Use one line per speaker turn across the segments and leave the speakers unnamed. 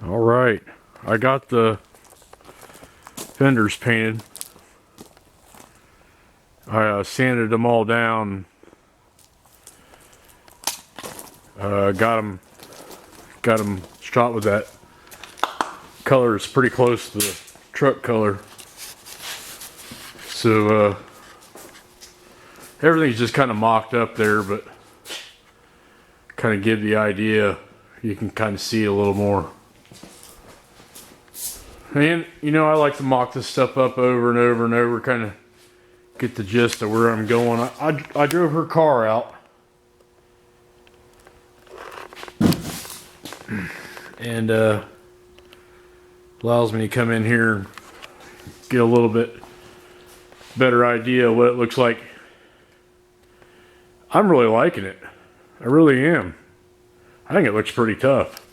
All right, I got the fenders painted. I sanded them all down. Got them shot with that color. It's pretty close to the truck color. So everything's just kind of mocked up there, but kind of give the idea. You can kind of see a little more. And you know, I like to mock this stuff up over and over and over, kind of get the gist of where I'm going. I drove her car out, and allows me to come in here and get a little bit better idea of what it looks like. I'm really liking it. I really am. I think it looks pretty tough.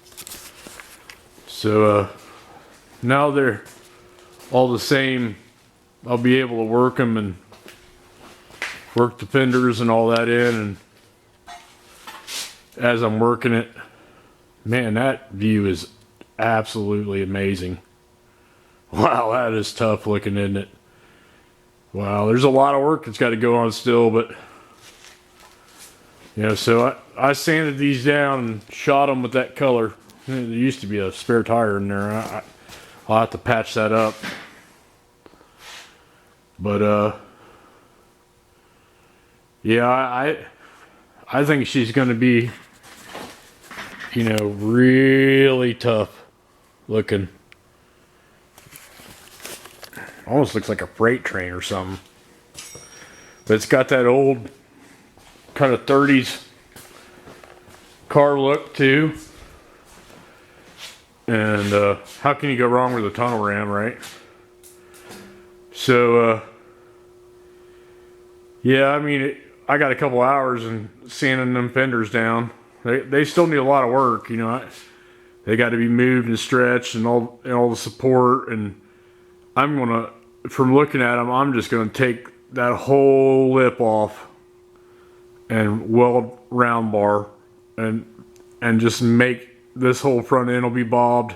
So now they're all the same, I'll be able to work them and work the fenders and all that in. And as I'm working it, man, that view is absolutely amazing. Wow, that is tough looking, isn't it? Wow, there's a lot of work that's got to go on still, but you know, so I sanded these down and shot them with that color. There used to be a spare tire in there. I'll have to patch that up. But yeah, I think she's going to be, you know, really tough looking. Almost looks like a freight train or something. But it's got that old kind of 30s car look too. And how can you go wrong with a tunnel ram, right? So yeah, I mean, I got a couple hours in sanding them fenders down. They still need a lot of work, you know. They got to be moved and stretched and all the support. And I'm gonna, from looking at them, I'm just gonna take that whole lip off and weld round bar and just make this whole front end will be bobbed.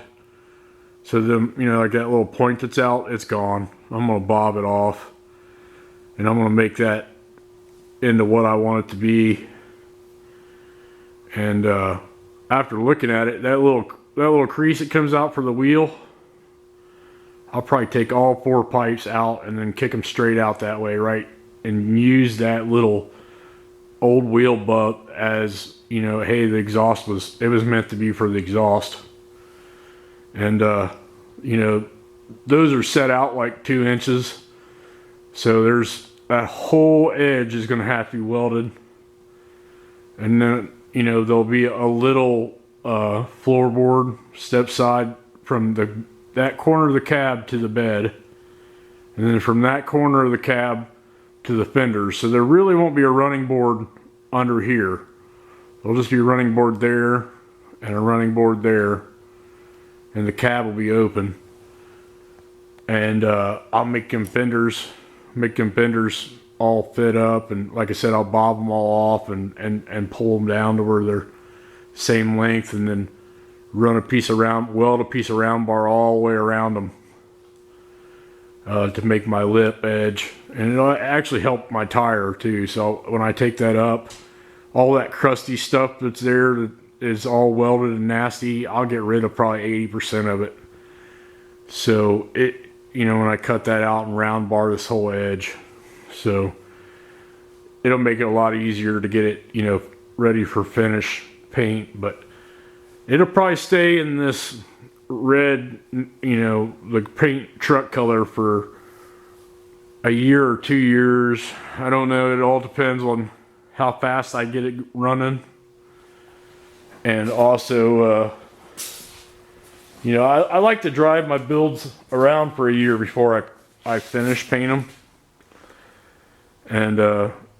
So then, you know, like that little point that's out, it's gone. I'm gonna bob it off, and I'm gonna make that into what I want it to be. And after looking at it, that little crease that comes out for the wheel, I'll probably take all 4 pipes out and then kick them straight out that way, right? And use that little old wheel butt as, you know, hey, the exhaust was meant to be for the exhaust. And you know, those are set out like 2 inches, so there's that whole edge is going to have to be welded. And then, you know, there'll be a little floorboard step side from that corner of the cab to the bed, and then from that corner of the cab to the fenders. So there really won't be a running board under here. There'll just be a running board there and a running board there, and the cab will be open. And I'll make them fenders all fit up, and like I said, I'll bob them all off and pull them down to where they're same length, and then weld a piece of round bar all the way around them to make my lip edge. And it'll actually help my tire too. So when I take that up, all that crusty stuff that's there that is all welded and nasty, I'll get rid of probably 80% of it. So it, you know, when I cut that out and round bar this whole edge, so it'll make it a lot easier to get it, you know, ready for finish paint. But it'll probably stay in this red, you know, the paint truck color for a year or 2 years. I don't know. It all depends on how fast I get it running. And also, you know, I like to drive my builds around for a year before I finish paint them.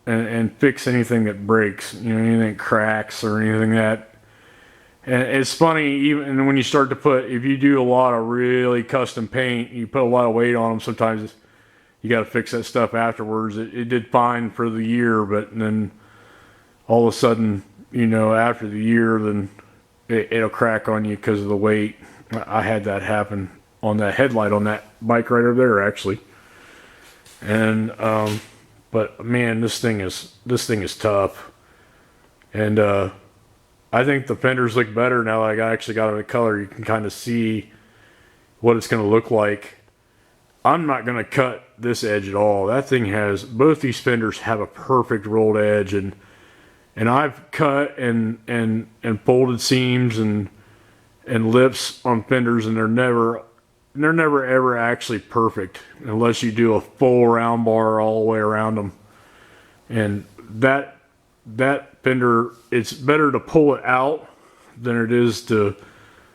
And fix anything that breaks, you know, anything that cracks or anything that. And it's funny, even when you start to put, if you do a lot of really custom paint, you put a lot of weight on them, sometimes you got to fix that stuff afterwards. It did fine for the year, but then all of a sudden, you know, after the year, then it'll crack on you because of the weight. I had that happen on that headlight on that bike right over there, actually. And but man, this thing is tough. And I think the fenders look better now that I actually got them in color. You can kind of see what it's going to look like. I'm not going to cut this edge at all. That thing has, both these fenders have a perfect rolled edge, and I've cut and folded seams and lips on fenders, and they're never ever actually perfect unless you do a full round bar all the way around them. And that fender, it's better to pull it out than it is to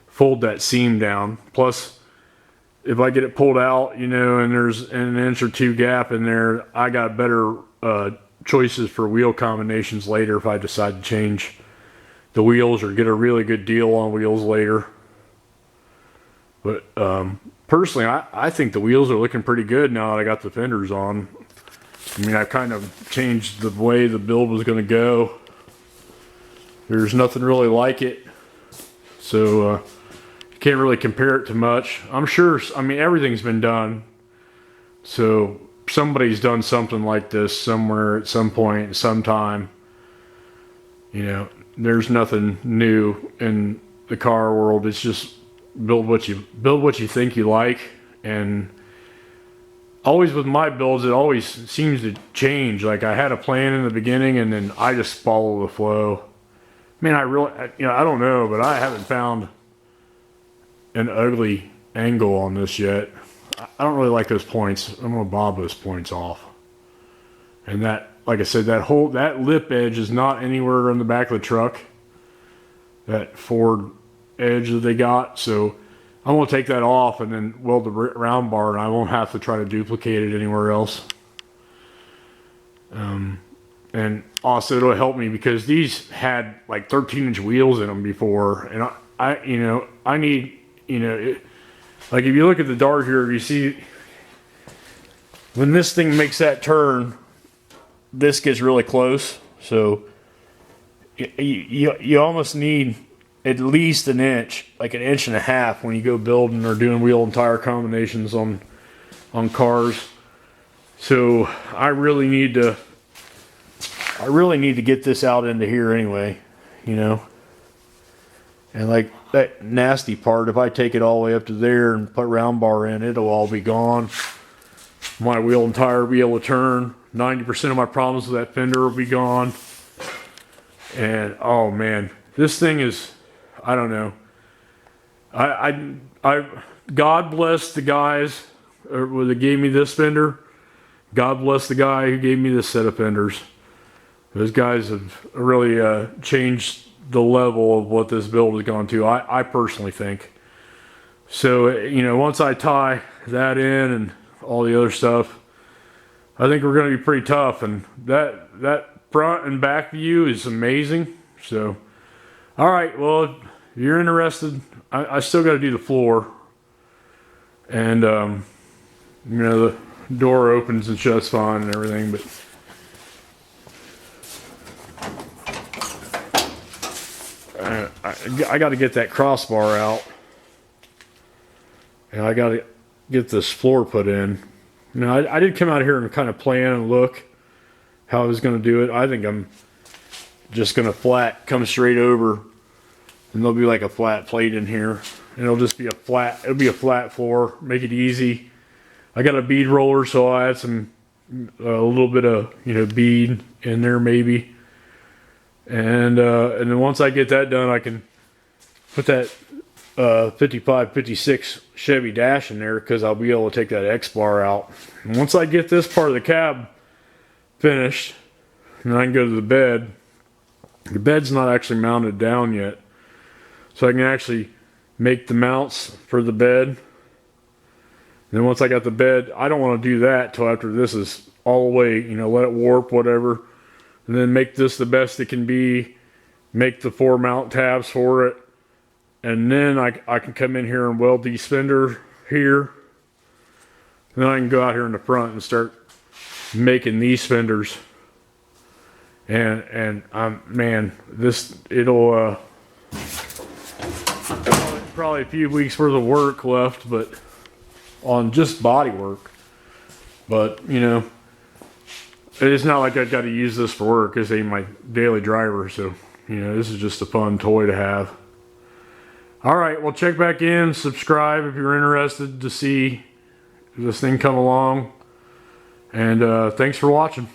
fold that seam down. Plus, if I get it pulled out, you know, and there's an inch or two gap in there, I got better choices for wheel combinations later if I decide to change the wheels or get a really good deal on wheels later. But personally, I think the wheels are looking pretty good now that I got the fenders on. I mean, I kind of changed the way the build was going to go. There's nothing really like it. So, can't really compare it to much. I'm sure, I mean, everything's been done. So somebody's done something like this somewhere at some point, sometime. You know, there's nothing new in the car world. It's just build what you think you like. And always with my builds, it always seems to change. Like I had a plan in the beginning and then I just follow the flow. I mean, I don't know, but I haven't found an ugly angle on this yet. I don't really like those points. I'm gonna bob those points off. And that, like I said, that lip edge is not anywhere on the back of the truck. That forward edge that they got. So I'm gonna take that off and then weld the round bar, and I won't have to try to duplicate it anywhere else. And also it'll help me because these had like 13-inch wheels in them before, and I need. Like if you look at the dart here, you see when this thing makes that turn, this gets really close. So you almost need at least an inch, like an inch and a half, when you go building or doing wheel and tire combinations on cars. So I really need to get this out into here anyway, you know. And like that nasty part, if I take it all the way up to there and put round bar in, it'll all be gone. My wheel and tire will be able to turn. 90% of my problems with that fender will be gone. And oh man, this thing is, I don't know. God bless the guys that gave me this fender. God bless the guy who gave me this set of fenders. Those guys have really changed the level of what this build has gone to, I personally think. So, you know, once I tie that in and all the other stuff, I think we're going to be pretty tough. And that front and back view is amazing. So, all right, well, if you're interested, I still got to do the floor. And, you know, the door opens and shuts fine and everything, but I got to get that crossbar out, and I got to get this floor put in. Now, I did come out here and kind of plan and look how I was going to do it. I think I'm just going to come straight over, and there'll be like a flat plate in here, and it'll just be a flat floor, make it easy. I got a bead roller, so I had a little bit of, you know, bead in there maybe. And then once I get that done, I can put that 55, 56 Chevy dash in there, because I'll be able to take that X-bar out. And once I get this part of the cab finished, then I can go to the bed. The bed's not actually mounted down yet, so I can actually make the mounts for the bed. And then once I got the bed, I don't want to do that till after this is all the way, you know, let it warp, whatever. And then make this the best it can be, make the 4 mount tabs for it, and then I can come in here and weld these fenders here. And then I can go out here in the front and start making these fenders. And man, probably a few weeks worth of work left, but on just body work. But you know, it's not like I've got to use this for work. This ain't my daily driver, so you know, this is just a fun toy to have. Alright, well, check back in, subscribe if you're interested to see this thing come along, and thanks for watching.